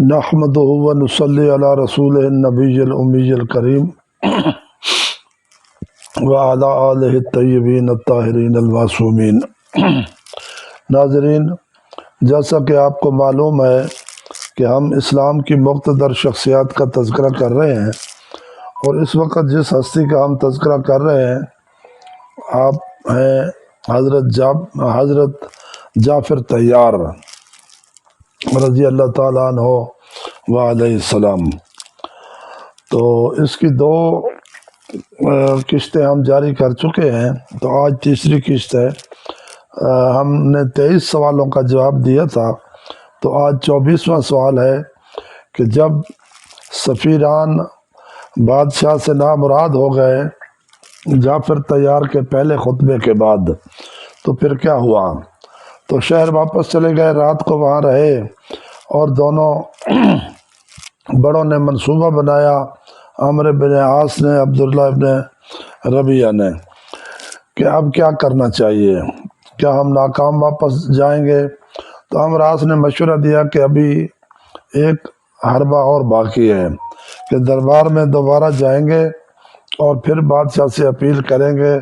نحمدہ و نصلی علی رسول النبی الامی الکریم وعلی آلہ الطیبین الطاہرین المعصومین۔ ناظرین، جیسا کہ آپ کو معلوم ہے کہ ہم اسلام کی مقتدر شخصیات کا تذکرہ کر رہے ہیں، اور اس وقت جس ہستی کا ہم تذکرہ کر رہے ہیں آپ ہیں حضرت جعفر طیار رضی اللہ تعالیٰ عنہ وعلیہ السلام۔ تو اس کی دو قسطیں ہم جاری کر چکے ہیں، تو آج تیسری قسط ہے۔ ہم نے 23 سوالوں کا جواب دیا تھا، تو آج 24واں سوال ہے کہ جب سفیران بادشاہ سے نامراد ہو گئے جعفر طیار کے پہلے خطبے کے بعد، تو پھر کیا ہوا؟ تو شہر واپس چلے گئے، رات کو وہاں رہے، اور دونوں بڑوں نے منصوبہ بنایا، عمرو بن عاص نے، عبداللہ بن ربیعہ نے، کہ اب کیا کرنا چاہیے، کیا ہم ناکام واپس جائیں گے؟ تو عمرو عاص نے مشورہ دیا کہ ابھی ایک حربہ اور باقی ہے، کہ دربار میں دوبارہ جائیں گے اور پھر بادشاہ سے اپیل کریں گے،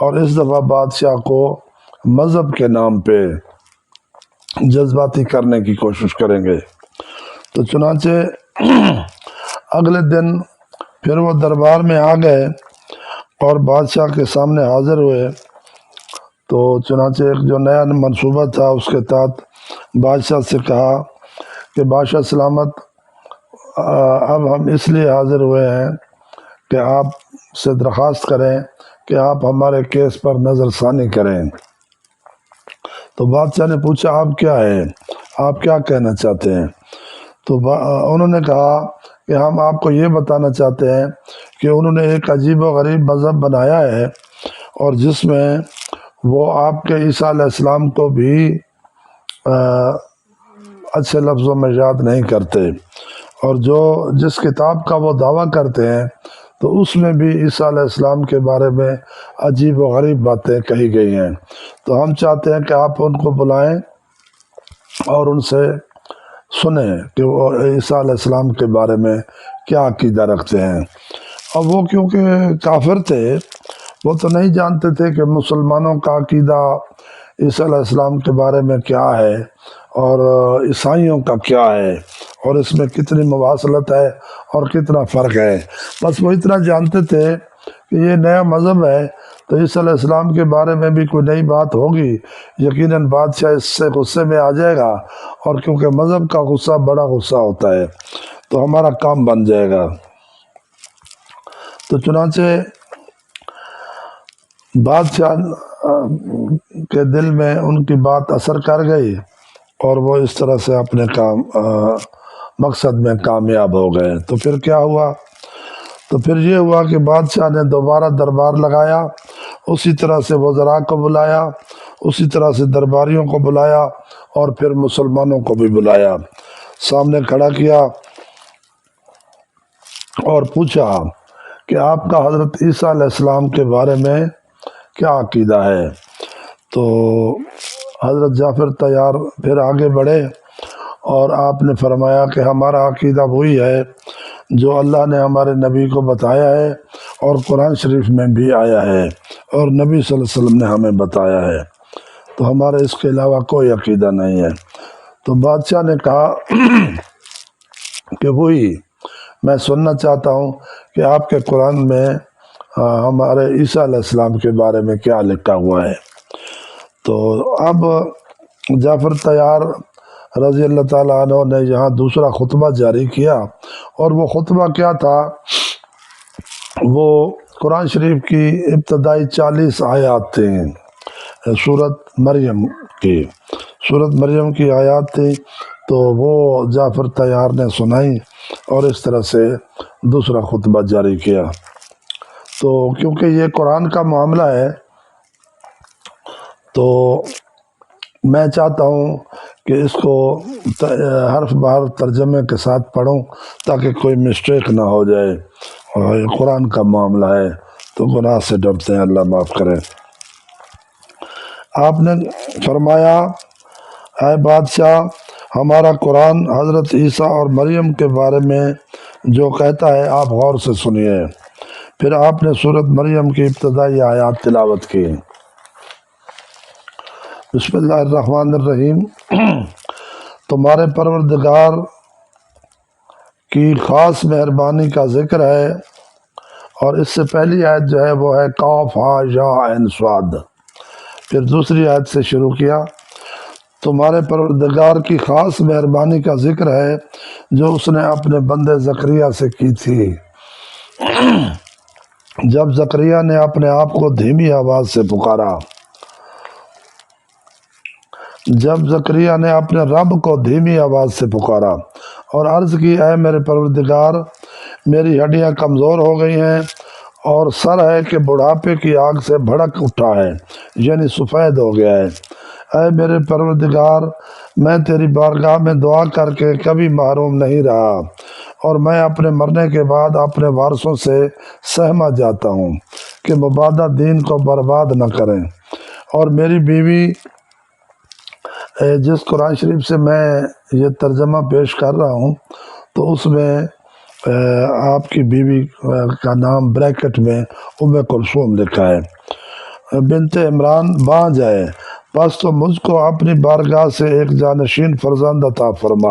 اور اس دفعہ بادشاہ کو مذہب کے نام پہ جذباتی کرنے کی کوشش کریں گے۔ تو چنانچہ اگلے دن پھر وہ دربار میں آ گئے اور بادشاہ کے سامنے حاضر ہوئے۔ تو چنانچہ ایک جو نیا منصوبہ تھا اس کے تحت بادشاہ سے کہا کہ بادشاہ سلامت، اب ہم اس لیے حاضر ہوئے ہیں کہ آپ سے درخواست کریں کہ آپ ہمارے کیس پر نظر ثانی کریں۔ تو بادشاہ نے پوچھا آپ کیا ہے، آپ کیا کہنا چاہتے ہیں؟ تو انہوں نے کہا کہ ہم آپ کو یہ بتانا چاہتے ہیں کہ انہوں نے ایک عجیب و غریب مذہب بنایا ہے، اور جس میں وہ آپ کے عیسیٰ علیہ السلام کو بھی اچھے لفظوں میں یاد نہیں کرتے، اور جس کتاب کا وہ دعویٰ کرتے ہیں تو اس میں بھی عیسیٰ علیہ السلام کے بارے میں عجیب و غریب باتیں کہی گئی ہیں۔ تو ہم چاہتے ہیں کہ آپ ان کو بلائیں اور ان سے سنیں کہ وہ عیسیٰ علیہ السلام کے بارے میں کیا عقیدہ رکھتے ہیں۔ اور وہ کیونکہ کافر تھے، وہ تو نہیں جانتے تھے کہ مسلمانوں کا عقیدہ عیسیٰ علیہ السلام کے بارے میں کیا ہے اور عیسائیوں کا کیا ہے، اور اس میں کتنی مواصلت ہے اور کتنا فرق ہے۔ بس وہ اتنا جانتے تھے کہ یہ نیا مذہب ہے، تو عیسیٰ علیہ السلام کے بارے میں بھی کوئی نئی بات ہوگی، یقیناً بادشاہ اس سے غصے میں آ جائے گا، اور کیونکہ مذہب کا غصہ بڑا غصہ ہوتا ہے تو ہمارا کام بن جائے گا۔ تو چنانچہ بادشاہ کے دل میں ان کی بات اثر کر گئی، اور وہ اس طرح سے اپنے مقصد میں کامیاب ہو گئے۔ تو پھر کیا ہوا؟ تو پھر یہ ہوا کہ بادشاہ نے دوبارہ دربار لگایا، اسی طرح سے وزراء کو بلایا، اسی طرح سے درباریوں کو بلایا، اور پھر مسلمانوں کو بھی بلایا، سامنے کھڑا کیا اور پوچھا کہ آپ کا حضرت عیسیٰ علیہ السلام کے بارے میں کیا عقیدہ ہے؟ تو حضرت جعفر طیار پھر آگے بڑھے اور آپ نے فرمایا کہ ہمارا عقیدہ وہی ہے جو اللہ نے ہمارے نبی کو بتایا ہے، اور قرآن شریف میں بھی آیا ہے، اور نبی صلی اللہ علیہ وسلم نے ہمیں بتایا ہے، تو ہمارا اس کے علاوہ کوئی عقیدہ نہیں ہے۔ تو بادشاہ نے کہا کہ وہی میں سننا چاہتا ہوں کہ آپ کے قرآن میں ہمارے عیسیٰ علیہ السلام کے بارے میں کیا لکھا ہوا ہے۔ تو اب جعفر طیار رضی اللہ تعالیٰ عنہ نے یہاں دوسرا خطبہ جاری کیا، اور وہ خطبہ کیا تھا؟ وہ قرآن شریف کی ابتدائی 40 آیات تھیں، سورۃ مریم کی آیات تھیں، تو وہ جعفر طیار نے سنائی اور اس طرح سے دوسرا خطبہ جاری کیا۔ تو کیونکہ یہ قرآن کا معاملہ ہے، تو میں چاہتا ہوں کہ اس کو حرف بحرف ترجمے کے ساتھ پڑھوں تاکہ کوئی مسٹیک نہ ہو جائے، اور یہ قرآن کا معاملہ ہے تو گناہ سے ڈرتے ہیں، اللہ معاف کرے۔ آپ نے فرمایا، اے بادشاہ، ہمارا قرآن حضرت عیسیٰ اور مریم کے بارے میں جو کہتا ہے آپ غور سے سنیے۔ پھر آپ نے سورۃ مریم کی ابتدائی آیات تلاوت کی۔ بسم اللہ الرحمن الرحیم۔ تمہارے پروردگار کی خاص مہربانی کا ذکر ہے، اور اس سے پہلی آیت جو ہے وہ ہے قاف ہا یا عین صاد۔ پھر دوسری آیت سے شروع کیا، تمہارے پروردگار کی خاص مہربانی کا ذکر ہے جو اس نے اپنے بندے زکریا سے کی تھی، جب زکریا نے اپنے آپ کو دھیمی آواز سے پکارا، جب زکریا نے اپنے رب کو دھیمی آواز سے پکارا اور عرض کی، اے میرے پروردگار، میری ہڈیاں کمزور ہو گئی ہیں اور سر ہے کہ بڑھاپے کی آگ سے بھڑک اٹھا ہے، یعنی سفید ہو گیا ہے۔ اے میرے پروردگار، میں تیری بارگاہ میں دعا کر کے کبھی محروم نہیں رہا، اور میں اپنے مرنے کے بعد اپنے وارثوں سے سہما جاتا ہوں کہ مبادہ دین کو برباد نہ کریں۔ اور میری بیوی، جس قرآن شریف سے میں یہ ترجمہ پیش کر رہا ہوں تو اس میں آپ کی بیوی کا نام بریکٹ میں ام کلثوم لکھا ہے، بنت عمران بانجھ ہے، بس تو مجھ کو اپنی بارگاہ سے ایک جانشین فرزند عطا فرما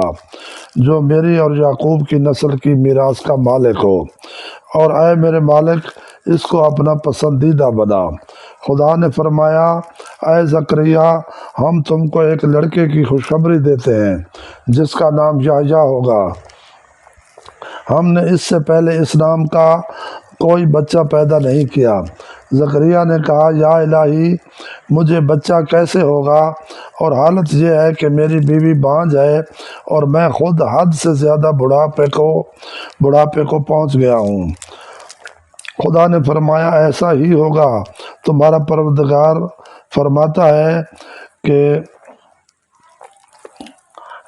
جو میری اور یعقوب کی نسل کی میراث کا مالک ہو، اور اے میرے مالک، اس کو اپنا پسندیدہ بنا۔ خدا نے فرمایا، اے زکریا، ہم تم کو ایک لڑکے کی خوشخبری دیتے ہیں جس کا نام یحییٰ ہوگا۔ ہم نے اس سے پہلے اس نام کا کوئی بچہ پیدا نہیں کیا۔ زکریا نے کہا، یا الہی، مجھے بچہ کیسے ہوگا، اور حالت یہ ہے کہ میری بیوی بانجھ ہے اور میں خود حد سے زیادہ بڑھاپے کو پہنچ گیا ہوں۔ خدا نے فرمایا، ایسا ہی ہوگا، تمہارا پروردگار فرماتا ہے کہ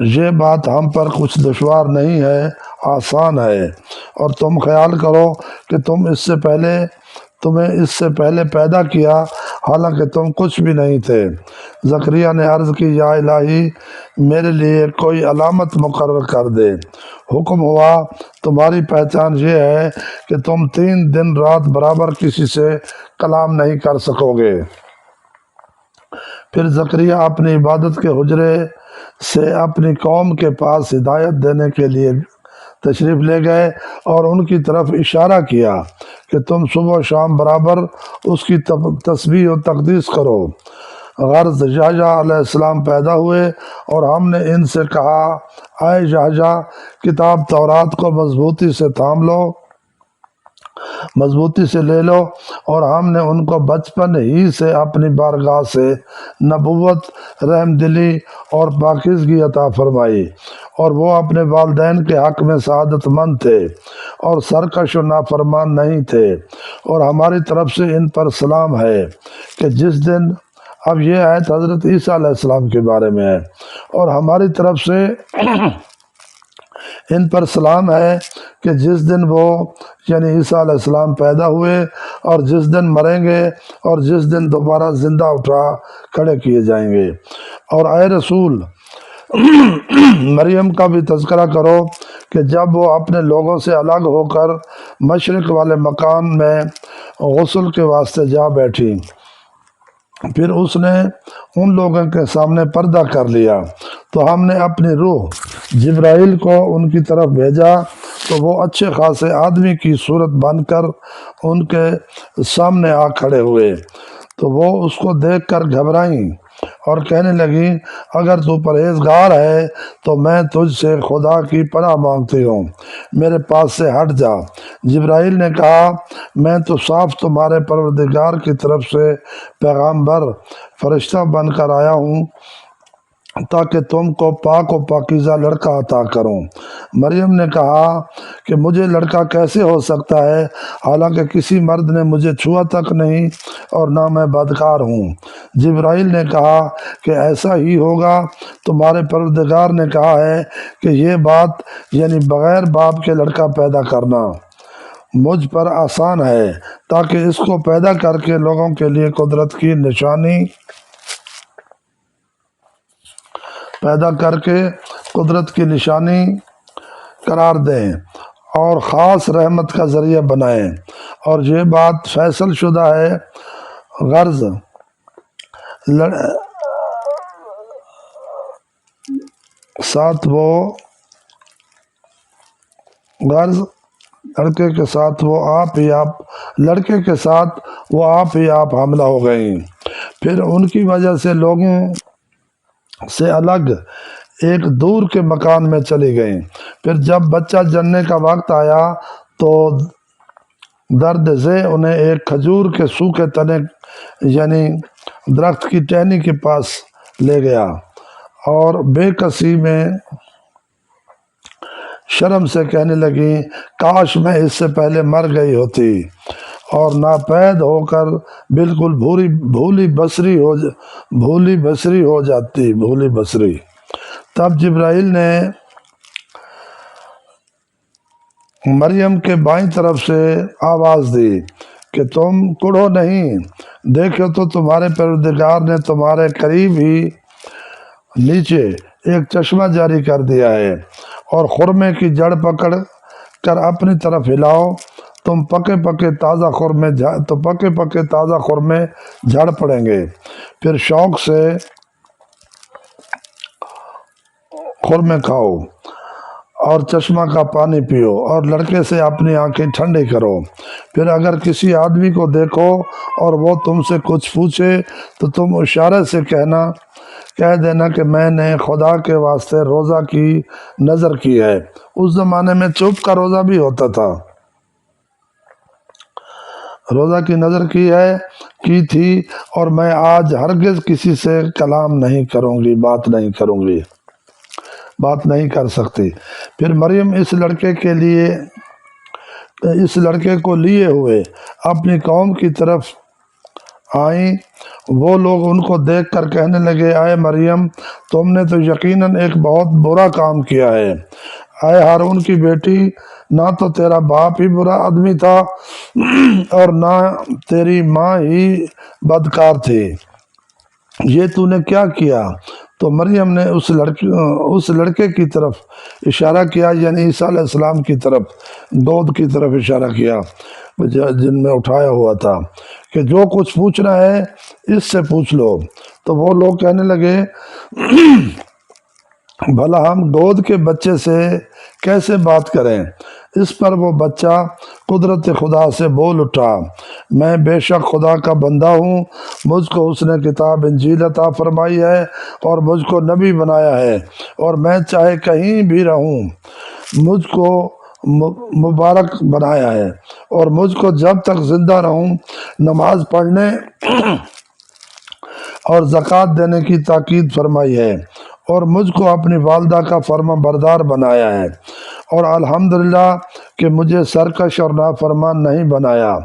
یہ بات ہم پر کچھ دشوار نہیں ہے، آسان ہے، اور تم خیال کرو کہ تمہیں اس سے پہلے پیدا کیا حالانکہ تم کچھ بھی نہیں تھے۔ زکریا نے عرض کی، یا الہی، میرے لیے کوئی علامت مقرر کر دے۔ حکم ہوا، تمہاری پہچان یہ ہے کہ تم 3 دن رات برابر کسی سے کلام نہیں کر سکو گے۔ پھر زکریا اپنی عبادت کے حجرے سے اپنی قوم کے پاس ہدایت دینے کے لیے تشریف لے گئے اور ان کی طرف اشارہ کیا کہ تم صبح و شام برابر اس کی تسبیح و تقدیس کرو۔ غرض یحییٰ علیہ السلام پیدا ہوئے اور ہم نے ان سے کہا، اے یحییٰ، کتاب تورات کو مضبوطی سے تھام لو، مضبوطی سے لے لو، اور ہم نے ان کو بچپن ہی سے اپنی بارگاہ سے نبوت، رحم دلی اور پاکیزگی عطا فرمائی، اور وہ اپنے والدین کے حق میں سعادت مند تھے اور سرکش و نافرمان نہیں تھے، اور ہماری طرف سے ان پر سلام ہے کہ جس دن، اب یہ آیت حضرت عیسیٰ علیہ السلام کے بارے میں ہے، اور ہماری طرف سے ان پر سلام ہے کہ جس دن وہ یعنی عیسیٰ علیہ السلام پیدا ہوئے اور جس دن مریں گے اور جس دن دوبارہ زندہ اٹھا کھڑے کیے جائیں گے۔ اور اے رسول، مریم کا بھی تذکرہ کرو کہ جب وہ اپنے لوگوں سے الگ ہو کر مشرق والے مکان میں غسل کے واسطے جا بیٹھی، پھر اس نے ان لوگوں کے سامنے پردہ کر لیا تو ہم نے اپنی روح جبرائیل کو ان کی طرف بھیجا، تو وہ اچھے خاصے آدمی کی صورت بن کر ان کے سامنے آ کھڑے ہوئے، تو وہ اس کو دیکھ کر گھبرائیں اور کہنے لگیں، اگر تو پرہیزگار ہے تو میں تجھ سے خدا کی پناہ مانگتی ہوں، میرے پاس سے ہٹ جا۔ جبرائیل نے کہا، میں تو صاف تمہارے پروردگار کی طرف سے پیغامبر فرشتہ بن کر آیا ہوں تاکہ تم کو پاک و پاکیزہ لڑکا عطا کروں۔ مریم نے کہا کہ مجھے لڑکا کیسے ہو سکتا ہے حالانکہ کسی مرد نے مجھے چھوا تک نہیں اور نہ میں بدکار ہوں۔ جبرائیل نے کہا کہ ایسا ہی ہوگا، تمہارے پروردگار نے کہا ہے کہ یہ بات یعنی بغیر باپ کے لڑکا پیدا کرنا مجھ پر آسان ہے، تاکہ اس کو پیدا کر کے لوگوں کے لیے قدرت کی نشانی قدرت کی نشانی قرار دیں اور خاص رحمت کا ذریعہ بنائیں، اور یہ بات فیصل شدہ ہے غرض ساتھ وہ لڑکے کے ساتھ وہ آپ ہی آپ حاملہ ہو گئیں۔ پھر ان کی وجہ سے لوگوں سے الگ ایک دور کے مکان میں چلی گئیں۔ پھر جب بچہ جننے کا وقت آیا تو درد سے انہیں ایک کھجور کے سوکھے تنے یعنی درخت کی ٹہنی کے پاس لے گیا، اور بے کسی میں شرم سے کہنے لگی، کاش میں اس سے پہلے مر گئی ہوتی اور ناپید ہو کر بالکل بھولی بصری ہو جاتی۔ تب جبرائیل نے مریم کے بائیں طرف سے آواز دی کہ تم کڑھو نہیں، دیکھو تو تمہارے پروردگار نے تمہارے قریب ہی نیچے ایک چشمہ جاری کر دیا ہے، اور خرمے کی جڑ پکڑ کر اپنی طرف ہلاؤ تو پکے پکے تازہ خرمے جھڑ پڑیں گے۔ پھر شوق سے خرمے کھاؤ اور چشمہ کا پانی پیو اور لڑکے سے اپنی آنکھیں ٹھنڈی کرو۔ پھر اگر کسی آدمی کو دیکھو اور وہ تم سے کچھ پوچھے تو تم اشارے سے کہہ دینا کہ میں نے خدا کے واسطے روزہ کی نظر کی ہے۔ اس زمانے میں چپ کا روزہ بھی ہوتا تھا۔ روزہ کی نظر کی تھی، اور میں آج ہرگز کسی سے کلام نہیں کروں گی، بات نہیں کر سکتی۔ پھر مریم اس لڑکے کو لیے ہوئے اپنی قوم کی طرف آئیں۔ وہ لوگ ان کو دیکھ کر کہنے لگے، اے مریم، تم نے تو یقیناً ایک بہت برا کام کیا ہے۔ اے ہارون کی بیٹی، نہ تو تیرا باپ ہی برا آدمی تھا اور نہ تیری ماں ہی بدکار تھی، یہ تو نے کیا کیا؟ تو مریم نے اس لڑکے کی طرف اشارہ کیا، یعنی عیسیٰ علیہ السلام کی طرف، گود کی طرف اشارہ کیا جن میں اٹھایا ہوا تھا، کہ جو کچھ پوچھنا ہے اس سے پوچھ لو۔ تو وہ لوگ کہنے لگے، بھلا ہم گود کے بچے سے کیسے بات کریں؟ اس پر وہ بچہ قدرت خدا سے بول اٹھا، میں بے شک خدا کا بندہ ہوں، مجھ کو اس نے کتاب انجیل عطا فرمائی ہے اور مجھ کو نبی بنایا ہے، اور میں چاہے کہیں بھی رہوں مجھ کو مبارک بنایا ہے، اور مجھ کو جب تک زندہ رہوں نماز پڑھنے اور زکوٰۃ دینے کی تاکید فرمائی ہے، اور مجھ کو اپنی والدہ کا فرما بردار بنایا ہے، اور الحمدللہ کہ مجھے سرکش اور نافرمان نہیں بنایا،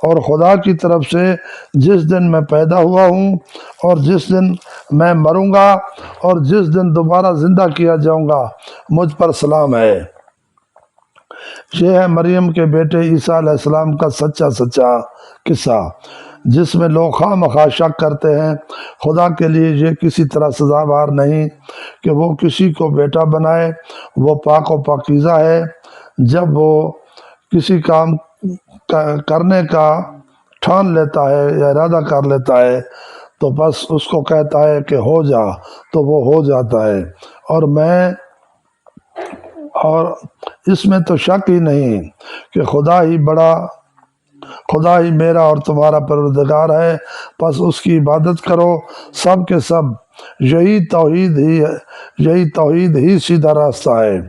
اور خدا کی طرف سے جس دن میں پیدا ہوا ہوں اور جس دن میں مروں گا اور جس دن دوبارہ زندہ کیا جاؤں گا مجھ پر سلام ہے۔ یہ ہے مریم کے بیٹے عیسیٰ علیہ السلام کا سچا قصہ، جس میں لوگ خواہ مخواہ شک کرتے ہیں۔ خدا کے لیے یہ کسی طرح سزاوار نہیں کہ وہ کسی کو بیٹا بنائے، وہ پاک و پاکیزہ ہے۔ جب وہ کسی کام کرنے کا ٹھان لیتا ہے یا ارادہ کر لیتا ہے تو بس اس کو کہتا ہے کہ ہو جا، تو وہ ہو جاتا ہے، اور اس میں تو شک ہی نہیں کہ خدا ہی میرا اور تمہارا پروردگار ہے، پس اس کی عبادت کرو۔ سب کے سب یہی توحید ہی سیدھا راستہ ہے۔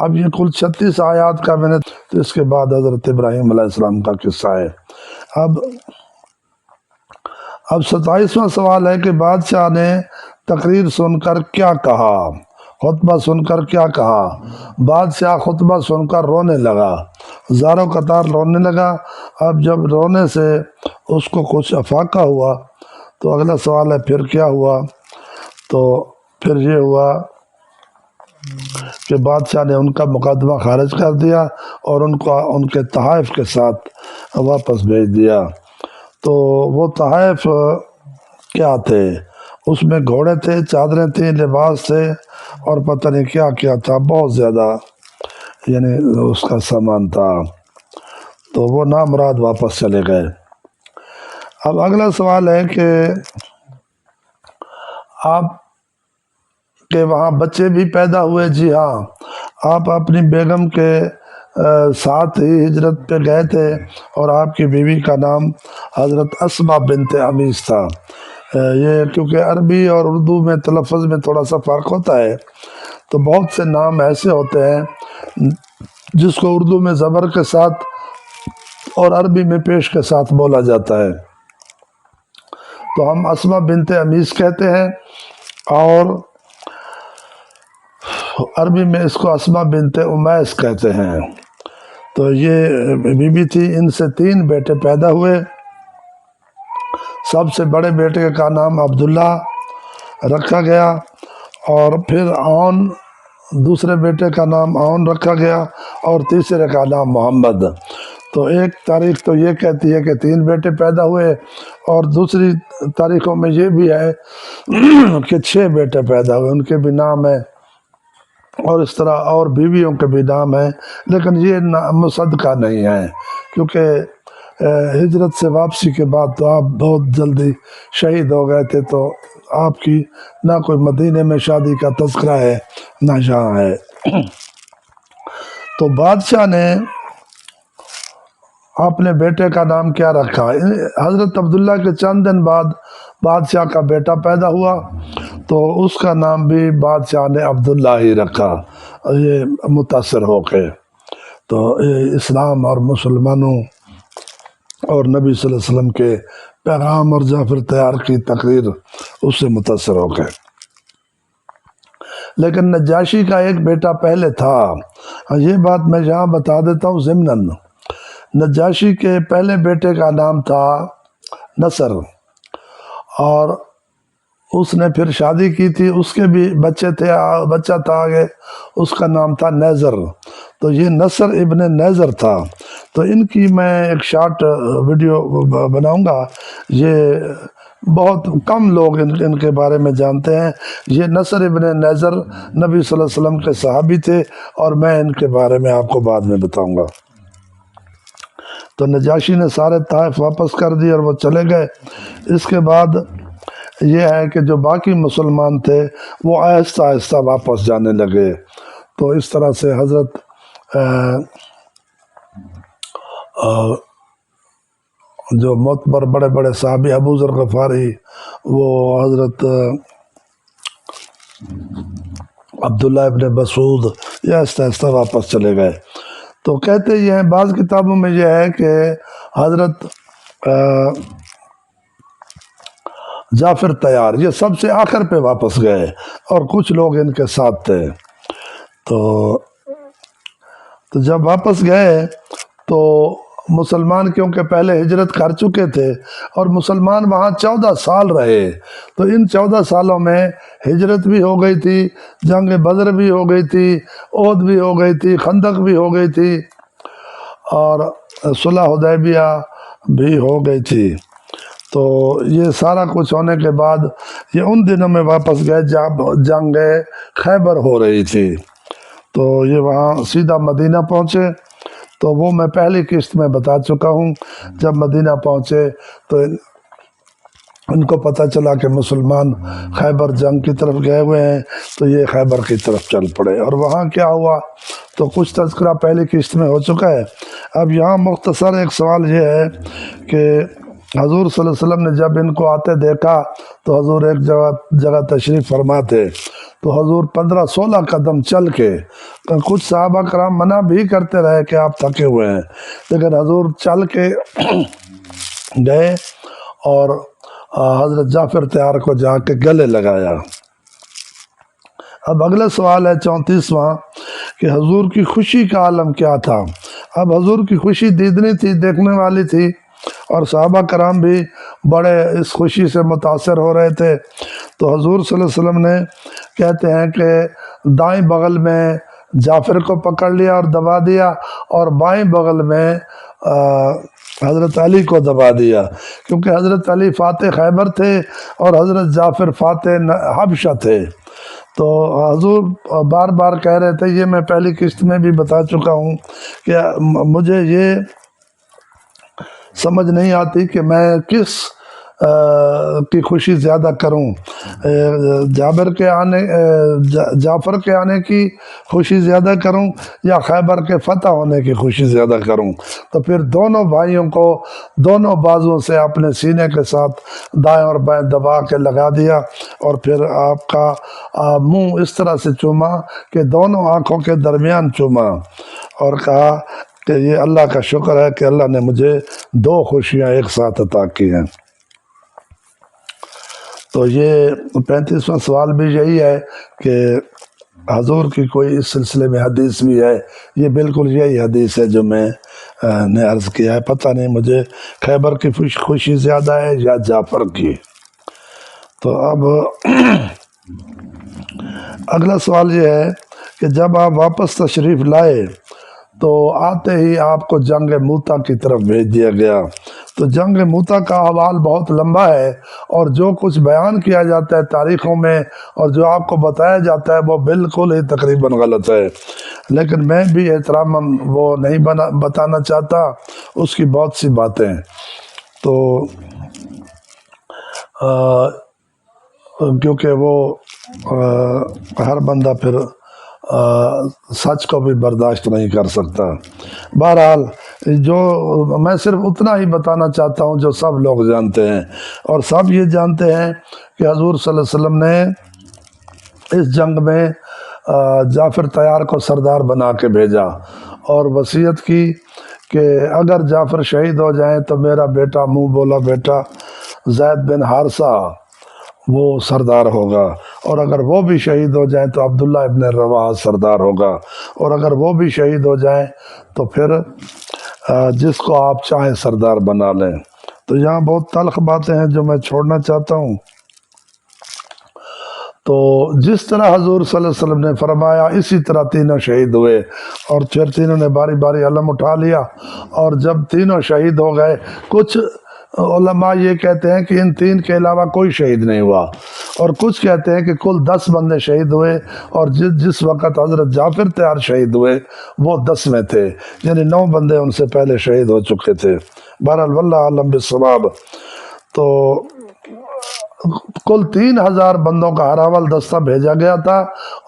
اب یہ کل 36 آیات کا میں نے، تو اس کے بعد حضرت ابراہیم علیہ السلام کا قصہ ہے۔ اب 27واں سوال ہے کہ بادشاہ نے تقریر سن کر کیا کہا، خطبہ سن کر کیا کہا؟ بادشاہ خطبہ سن کر رونے لگا، زاروں قطار رونے لگا۔ اب جب رونے سے اس کو کچھ افاقہ ہوا تو اگلا سوال ہے پھر کیا ہوا؟ تو پھر یہ ہوا کہ بادشاہ نے ان کا مقدمہ خارج کر دیا اور ان کو ان کے تحائف کے ساتھ واپس بھیج دیا۔ تو وہ تحائف کیا تھے؟ اس میں گھوڑے تھے، چادریں تھیں، لباس تھے اور پتہ نہیں کیا کیا تھا، بہت زیادہ یعنی اس کا سامان تھا، تو وہ نامراد واپس چلے گئے۔ اب اگلا سوال ہے کہ آپ کے وہاں بچے بھی پیدا ہوئے؟ جی ہاں، آپ اپنی بیگم کے ساتھ ہی ہجرت پہ گئے تھے، اور آپ کی بیوی کا نام حضرت اسماء بنت عمیس تھا۔ یہ کیونکہ عربی اور اردو میں تلفظ میں تھوڑا سا فرق ہوتا ہے، تو بہت سے نام ایسے ہوتے ہیں جس کو اردو میں زبر کے ساتھ اور عربی میں پیش کے ساتھ بولا جاتا ہے، تو ہم اسماء بنت عمیس کہتے ہیں، اور عربی میں اس کو اسماء بنت امیس کہتے ہیں۔ تو یہ بیوی تھی، ان سے 3 بیٹے پیدا ہوئے۔ سب سے بڑے بیٹے کا نام عبداللہ رکھا گیا، اور پھر عون، دوسرے بیٹے کا نام عون رکھا گیا، اور تیسرے کا نام محمد۔ تو ایک تاریخ تو یہ کہتی ہے کہ 3 بیٹے پیدا ہوئے، اور دوسری تاریخوں میں یہ بھی ہے کہ 6 بیٹے پیدا ہوئے، ان کے بھی نام ہیں، اور اس طرح اور بیویوں کے بھی نام ہیں، لیکن یہ مصدقہ نہیں ہے، کیونکہ ہجرت سے واپسی کے بعد تو آپ بہت جلدی شہید ہو گئے تھے، تو آپ کی نہ کوئی مدینے میں شادی کا تذکرہ ہے نہ یہاں ہے۔ تو بادشاہ نے اپنے بیٹے کا نام کیا رکھا؟ حضرت عبداللہ کے چند دن بعد بادشاہ کا بیٹا پیدا ہوا، تو اس کا نام بھی بادشاہ نے عبداللہ ہی رکھا، یہ متاثر ہو کے۔ تو اسلام اور مسلمانوں اور نبی صلی اللہ علیہ وسلم کے پیغام اور جعفر طیار کی تقریر اس سے متاثر ہو گئے۔ لیکن نجاشی کا ایک بیٹا پہلے تھا، یہ بات میں یہاں بتا دیتا ہوں ضمناً۔ نجاشی کے پہلے بیٹے کا نام تھا نصر، اور اس نے پھر شادی کی تھی، اس کے بھی بچہ تھا آگے، اس کا نام تھا نیزر۔ تو یہ نصر ابن نیزر تھا۔ تو ان کی میں ایک شارٹ ویڈیو بناؤں گا، یہ بہت کم لوگ ان کے بارے میں جانتے ہیں۔ یہ نصر ابن نیزر نبی صلی اللہ علیہ وسلم کے صحابی تھے، اور میں ان کے بارے میں آپ کو بعد میں بتاؤں گا۔ تو نجاشی نے سارے طائف واپس کر دی اور وہ چلے گئے۔ اس کے بعد یہ ہے کہ جو باقی مسلمان تھے وہ آہستہ آہستہ واپس جانے لگے۔ تو اس طرح سے حضرت جو معتبر بڑے بڑے صحابی ابو ذر غفاری، وہ حضرت عبداللہ ابن مسعود، یہ آہستہ آہستہ واپس چلے گئے۔ تو کہتے یہ ہیں، بعض کتابوں میں یہ ہے کہ حضرت جعفر طیار یہ سب سے آخر پہ واپس گئے، اور کچھ لوگ ان کے ساتھ تھے۔ تو جب واپس گئے تو مسلمان کیونکہ پہلے ہجرت کر چکے تھے، اور مسلمان وہاں 14 سال رہے، تو ان 14 سالوں میں ہجرت بھی ہو گئی تھی، جنگ بدر بھی ہو گئی تھی، احد بھی ہو گئی تھی، خندق بھی ہو گئی تھی، اور صلح حدیبیہ بھی ہو گئی تھی۔ تو یہ سارا کچھ ہونے کے بعد یہ ان دنوں میں واپس گئے جب جنگ خیبر ہو رہی تھی۔ تو یہ وہاں سیدھا مدینہ پہنچے۔ تو وہ میں پہلی قسط میں بتا چکا ہوں، جب مدینہ پہنچے تو ان کو پتہ چلا کہ مسلمان خیبر جنگ کی طرف گئے ہوئے ہیں، تو یہ خیبر کی طرف چل پڑے۔ اور وہاں کیا ہوا تو کچھ تذکرہ پہلی قسط میں ہو چکا ہے۔ اب یہاں مختصر ایک سوال یہ ہے کہ حضور صلی اللہ علیہ وسلم نے جب ان کو آتے دیکھا تو حضور ایک جگہ تشریف فرما تھے، تو حضور 15-16 قدم چل کے، کچھ صحابہ کرام منع بھی کرتے رہے کہ آپ تھکے ہوئے ہیں، لیکن حضور چل کے گئے اور حضرت جعفر طیار کو جا کے گلے لگایا۔ اب اگلا سوال ہے 34واں کہ حضور کی خوشی کا عالم کیا تھا؟ اب حضور کی خوشی دیدنی تھی، دیکھنے والی تھی، اور صحابہ کرام بھی بڑے اس خوشی سے متاثر ہو رہے تھے۔ تو حضور صلی اللہ علیہ وسلم نے کہتے ہیں کہ دائیں بغل میں جعفر کو پکڑ لیا اور دبا دیا، اور بائیں بغل میں حضرت علی کو دبا دیا، کیونکہ حضرت علی فاتح خیبر تھے اور حضرت جعفر فاتح حبشہ تھے۔ تو حضور بار بار کہہ رہے تھے، یہ میں پہلی قسط میں بھی بتا چکا ہوں کہ مجھے یہ سمجھ نہیں آتی کہ میں کس کی خوشی زیادہ کروں، جعفر کے آنے کی خوشی زیادہ کروں یا خیبر کے فتح ہونے کی خوشی زیادہ کروں۔ تو پھر دونوں بھائیوں کو دونوں بازوں سے اپنے سینے کے ساتھ دائیں اور بائیں دبا کے لگا دیا، اور پھر آپ کا منہ اس طرح سے چوما کہ دونوں آنکھوں کے درمیان چوما، اور کہا کہ یہ اللہ کا شکر ہے کہ اللہ نے مجھے دو خوشیاں ایک ساتھ عطا کی ہیں۔ تو یہ 35واں سوال بھی یہی ہے کہ حضور کی کوئی اس سلسلے میں حدیث بھی ہے؟ یہ بالکل یہی حدیث ہے جو میں نے عرض کیا ہے، پتہ نہیں مجھے خیبر کی خوشی زیادہ ہے یا جعفر کی۔ تو اب اگلا سوال یہ ہے کہ جب آپ واپس تشریف لائے تو آتے ہی آپ کو جنگ موتا کی طرف بھیج دیا گیا۔ تو جنگ موتا کا حوال بہت لمبا ہے، اور جو کچھ بیان کیا جاتا ہے تاریخوں میں اور جو آپ کو بتایا جاتا ہے وہ بالکل ہی تقریباً غلط ہے، لیکن میں بھی احتراماً وہ نہیں بتانا چاہتا، اس کی بہت سی باتیں۔ تو کیونکہ وہ ہر بندہ پھر سچ کو بھی برداشت نہیں کر سکتا۔ بہرحال جو میں صرف اتنا ہی بتانا چاہتا ہوں جو سب لوگ جانتے ہیں، اور سب یہ جانتے ہیں کہ حضور صلی اللہ علیہ وسلم نے اس جنگ میں جعفر طیار کو سردار بنا کے بھیجا، اور وصیت کی کہ اگر جعفر شہید ہو جائیں تو میرا بیٹا، منہ بولا بیٹا زید بن حارثہ وہ سردار ہوگا، اور اگر وہ بھی شہید ہو جائیں تو عبداللہ ابن رواحہ سردار ہوگا، اور اگر وہ بھی شہید ہو جائیں تو پھر جس کو آپ چاہیں سردار بنا لیں۔ تو یہاں بہت تلخ باتیں ہیں جو میں چھوڑنا چاہتا ہوں۔ تو جس طرح حضور صلی اللہ علیہ وسلم نے فرمایا اسی طرح تینوں شہید ہوئے، اور پھر تینوں نے باری باری علم اٹھا لیا، اور جب تینوں شہید ہو گئے، کچھ علماء یہ کہتے ہیں کہ ان تین کے علاوہ کوئی شہید نہیں ہوا، اور کچھ کہتے ہیں کہ کل 10 بندے شہید ہوئے، اور جس وقت حضرت جعفر طیار شہید ہوئے وہ 10ویں تھے، یعنی 9 بندے ان سے پہلے شہید ہو چکے تھے۔ بہرحال واللہ اعلم بالصواب۔ تو کل 3000 بندوں کا ہراول دستہ بھیجا گیا تھا،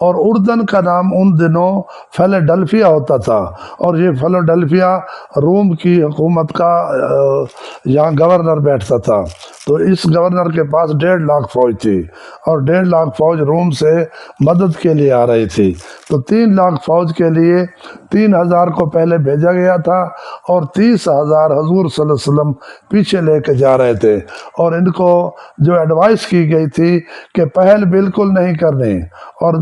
اور اردن کا نام ان دنوں فیلاڈلفیا ہوتا تھا، اور یہ فیلاڈلفیا روم کی حکومت کا یہاں گورنر بیٹھتا تھا۔ تو اس گورنر کے پاس 1.5 لاکھ فوج تھی، اور 1.5 لاکھ فوج روم سے مدد کے لیے آ رہی تھی۔ تو 3 لاکھ فوج کے لیے 3000 کو پہلے بھیجا گیا تھا، اور 30,000 حضور صلی اللہ علیہ وسلم پیچھے لے کے جا رہے تھے، اور ان کو جو ایڈوائس کی گئی تھی کہ پہل بالکل نہیں کرنی، اور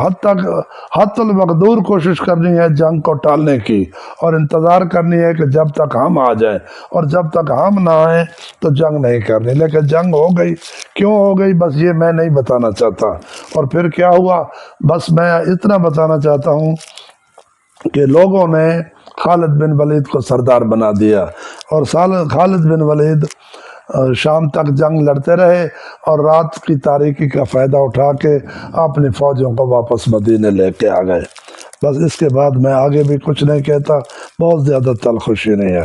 حتی المقدور کوشش کرنی ہے جنگ کو ٹالنے کی، اور انتظار کرنی ہے کہ جب تک ہم آ جائیں، اور جب تک ہم نہ آئیں تو جنگ نہیں کرنی۔ لیکن جنگ ہو گئی، کیوں ہو گئی بس یہ میں نہیں بتانا چاہتا، اور پھر کیا ہوا بس میں اتنا بتانا چاہتا ہوں کہ لوگوں نے خالد بن ولید کو سردار بنا دیا، اور خالد بن ولید شام تک جنگ لڑتے رہے، اور رات کی تاریکی کا فائدہ اٹھا کے اپنی فوجوں کو واپس مدینے لے کے آ گئے۔ بس اس کے بعد میں آگے بھی کچھ نہیں کہتا، بہت زیادہ خوشی نہیں ہے۔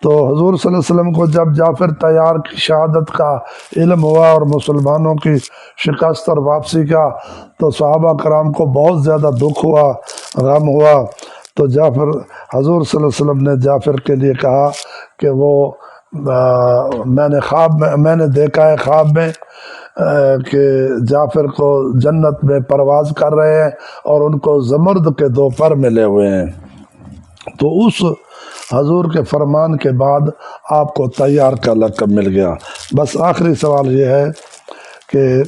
تو حضور صلی اللہ علیہ وسلم کو جب جعفر طیار کی شہادت کا علم ہوا اور مسلمانوں کی شکست اور واپسی کا، تو صحابہ کرام کو بہت زیادہ دکھ ہوا، غم ہوا۔ تو حضور صلی اللہ علیہ وسلم نے جعفر کے لیے کہا کہ وہ میں نے دیکھا ہے خواب میں کہ جعفر کو جنت میں پرواز کر رہے ہیں، اور ان کو زمرد کے 2 پر ملے ہوئے ہیں۔ تو اس حضور کے فرمان کے بعد آپ کو طیار کا لقب مل گیا۔ بس آخری سوال یہ ہے کہ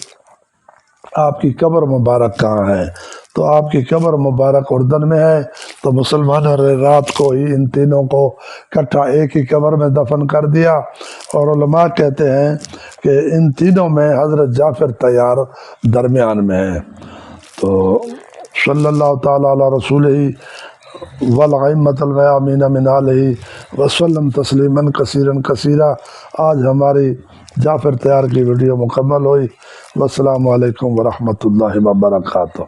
آپ کی قبر مبارک کہاں ہے؟ تو آپ کی قبر مبارک اردن میں ہے۔ تو مسلمانوں نے رات کو ہی ان تینوں کو اکٹھا ایک ہی قبر میں دفن کر دیا، اور علماء کہتے ہیں کہ ان تینوں میں حضرت جعفر طیار درمیان میں ہے۔ تو صلی اللہ تعالیٰ علی رسولہ والائمۃ المیامین من آلہ وسلم تسلیما کثیرا کثیرا۔ آج ہماری جعفر طیار کی ویڈیو مکمل ہوئی۔ والسلام علیکم ورحمۃ اللہ وبرکاتہ۔